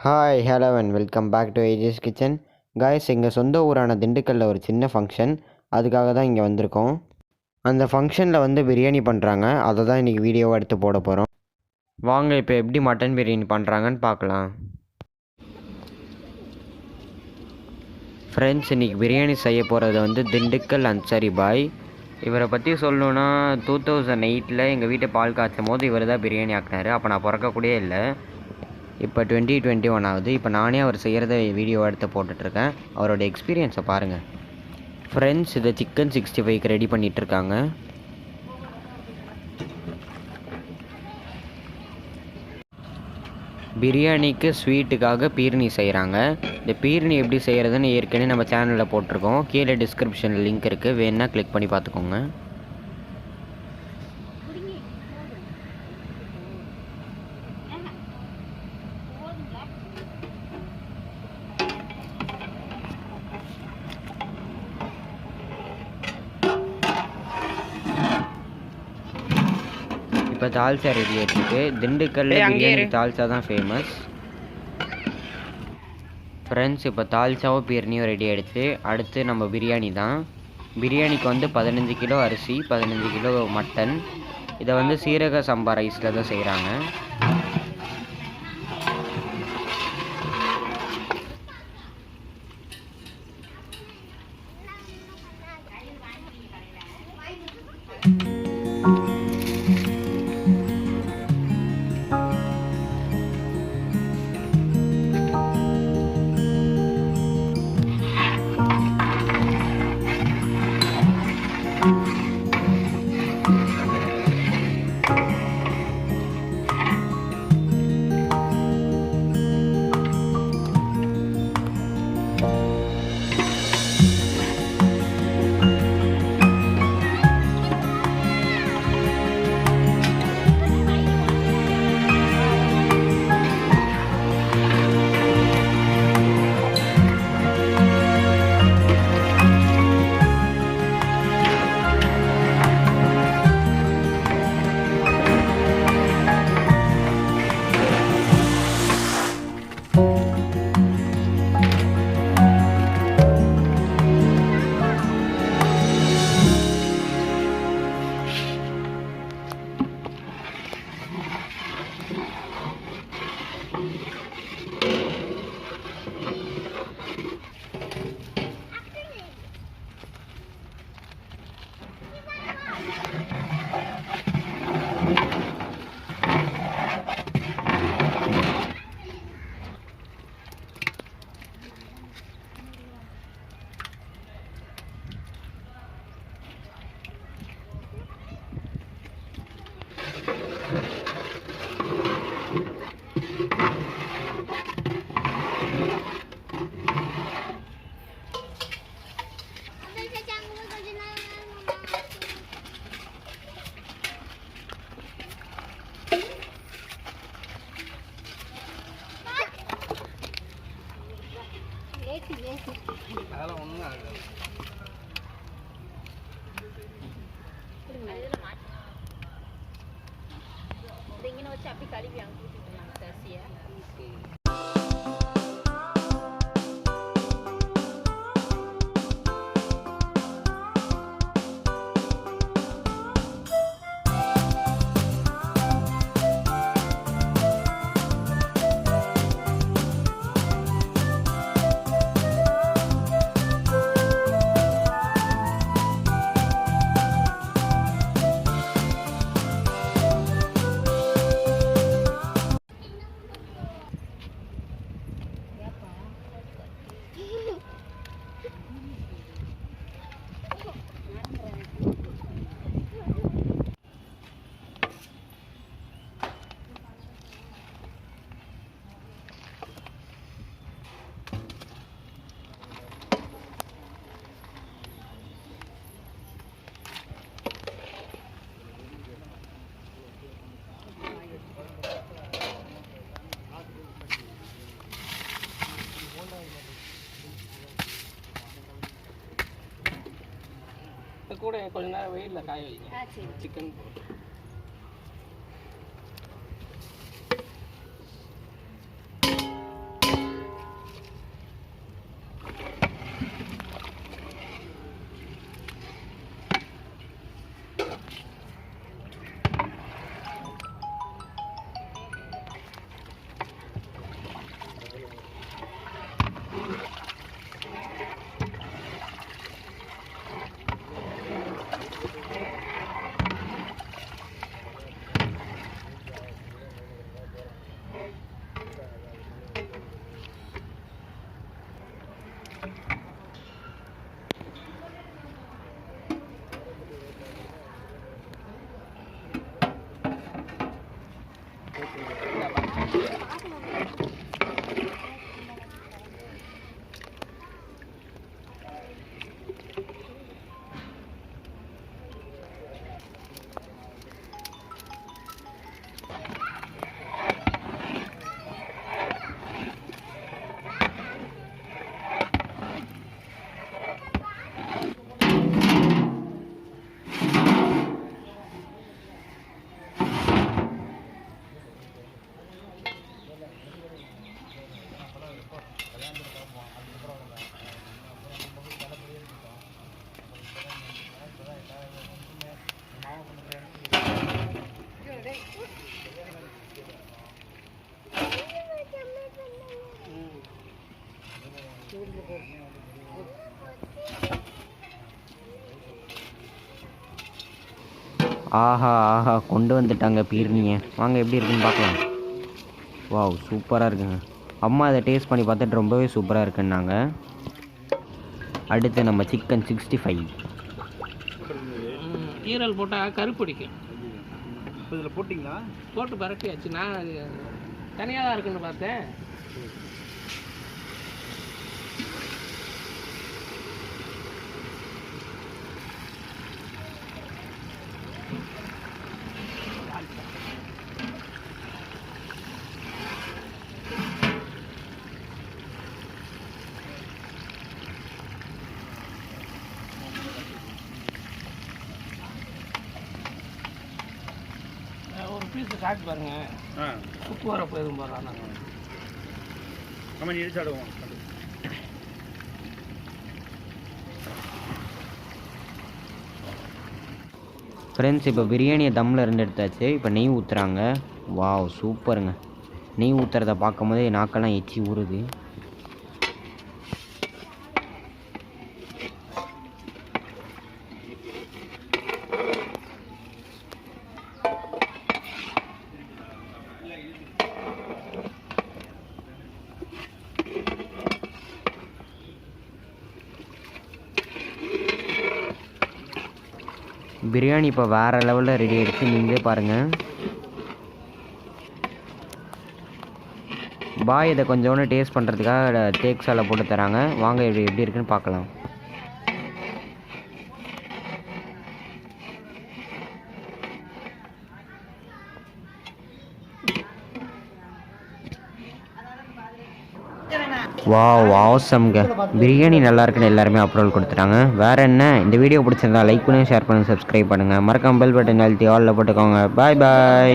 Hi hello and welcome back to ஏஜஸ் kitchen. Guys, எங்கள் சொந்த ஊரான திண்டுக்கல்லில் ஒரு சின்ன ஃபங்க்ஷன், அதுக்காக தான் இங்கே வந்திருக்கோம். அந்த ஃபங்க்ஷனில் வந்து பிரியாணி பண்ணுறாங்க, அதை தான் இன்றைக்கி வீடியோவாக எடுத்து போட போகிறோம். வாங்க இப்போ எப்படி மட்டன் பிரியாணி பண்ணுறாங்கன்னு பார்க்கலாம். ஃப்ரெண்ட்ஸ், இன்றைக்கி பிரியாணி செய்ய போகிறது வந்து திண்டுக்கல் அன்சாரி பாய். இவரை பற்றி சொல்லணுன்னா 2008 எங்கள் வீட்டை பால் காய்ச்சும் போது இவர் தான் பிரியாணி ஆக்கினார். அப்போ நான் பிறக்கக்கூடயே இல்லை. இப்போ 2021 ஆகுது. இப்போ நானே அவர் செய்கிறத வீடியோ எடுத்து போட்டுட்ருக்கேன். அவரோட எக்ஸ்பீரியன்ஸை பாருங்கள். ஃப்ரெண்ட்ஸ், இதை சிக்கன் 65க்கு ரெடி பண்ணிகிட்ருக்காங்க. பிரியாணிக்கு ஸ்வீட்டுக்காக பீர்னி செய்கிறாங்க. இந்த பீர்னி எப்படி செய்கிறதுன்னு ஏற்கனவே நம்ம சேனலில் போட்டிருக்கோம். கீழே டிஸ்கிரிப்ஷனில் லிங்க் இருக்குது, வேணுன்னா கிளிக் பண்ணி பார்த்துக்கோங்க. இப்போ தால்சா ரெடி ஆகிடுருக்கு. திண்டுக்கல்ல பிரியாணி தால்சா தான் ஃபேமஸ். ஃப்ரெண்ட்ஸ், இப்போ தால்சாவும் பீர்னியும் ரெடி ஆகிடுச்சு. அடுத்து நம்ம பிரியாணி தான். பிரியாணிக்கு வந்து 15 கிலோ அரிசி, 15 கிலோ மட்டன். இதை வந்து சீரக சம்பா ரைஸில் தான் செய்கிறாங்க. அதெல்லாம் ஒன்றும் ஆகாது. இங்கே வச்சு அப்படி கழுவி அங்கே ஊற்றிட்டு நாங்கள் தரிசியை. கூட கொஞ்ச நேரம் வெயிலில் காய வைங்க. சிக்கன் ஆஹா ஆஹா கொண்டு வந்துட்டாங்க பீர்னியை. வாங்க எப்படி இருக்குன்னு பார்க்கலாம். வாவ் சூப்பராக இருக்குங்க. அம்மா அதை டேஸ்ட் பண்ணி பார்த்துட்டு ரொம்பவே சூப்பராக இருக்குன்னாங்க. அடுத்து நம்ம சிக்கன் 65. ஈரல் போட்டால் கருப்பிடிக்கும். இதில் போட்டிங்களா? போட்டு பரட்டியாச்சு. நான் அது தனியாக தான் இருக்குன்னு பார்த்தேன். ஒரு பீஸு காட்டு பாருங்க. உப்பு வரப்போ எதுவும் போடுறாங்க. நம்ம இடிச்சாடுவோம். ஃப்ரெண்ட்ஸ் இப்போ பிரியாணியை தம்மில் 2 எடுத்தாச்சு. இப்போ நெய் ஊற்றுறாங்க. வாவ் சூப்பருங்க. நெய் ஊற்றுறத பார்க்கும் போதே நாக்கெல்லாம் எச்சி ஊறுது. பிரியாணி இப்போ வேறு லெவலில் ரெடி ஆகிடுச்சு. நீங்களே பாருங்கள். பாய் இதை கொஞ்சோண்டு டேஸ்ட் பண்ணுறதுக்காக தேக் சாலை போட்டு தராங்க. வாங்க எப்படி இருக்குன்னு பார்க்கலாம். வாவ் ஆசம்ங்க. பிரியாணி நல்லா இருக்குன்னு எல்லாருமே அப்ரூவல் கொடுத்துட்டாங்க. வேறு என்ன, இந்த வீடியோ பிடிச்சிருந்தா லைக் பண்ணுங்கள், ஷேர் பண்ணுங்கள், சப்ஸ்கிரைப் பண்ணுங்கள். மறக்காம பெல் பட்டன் அழுத்தி ஆலில் போட்டுக்கோங்க. பாய் பாய்.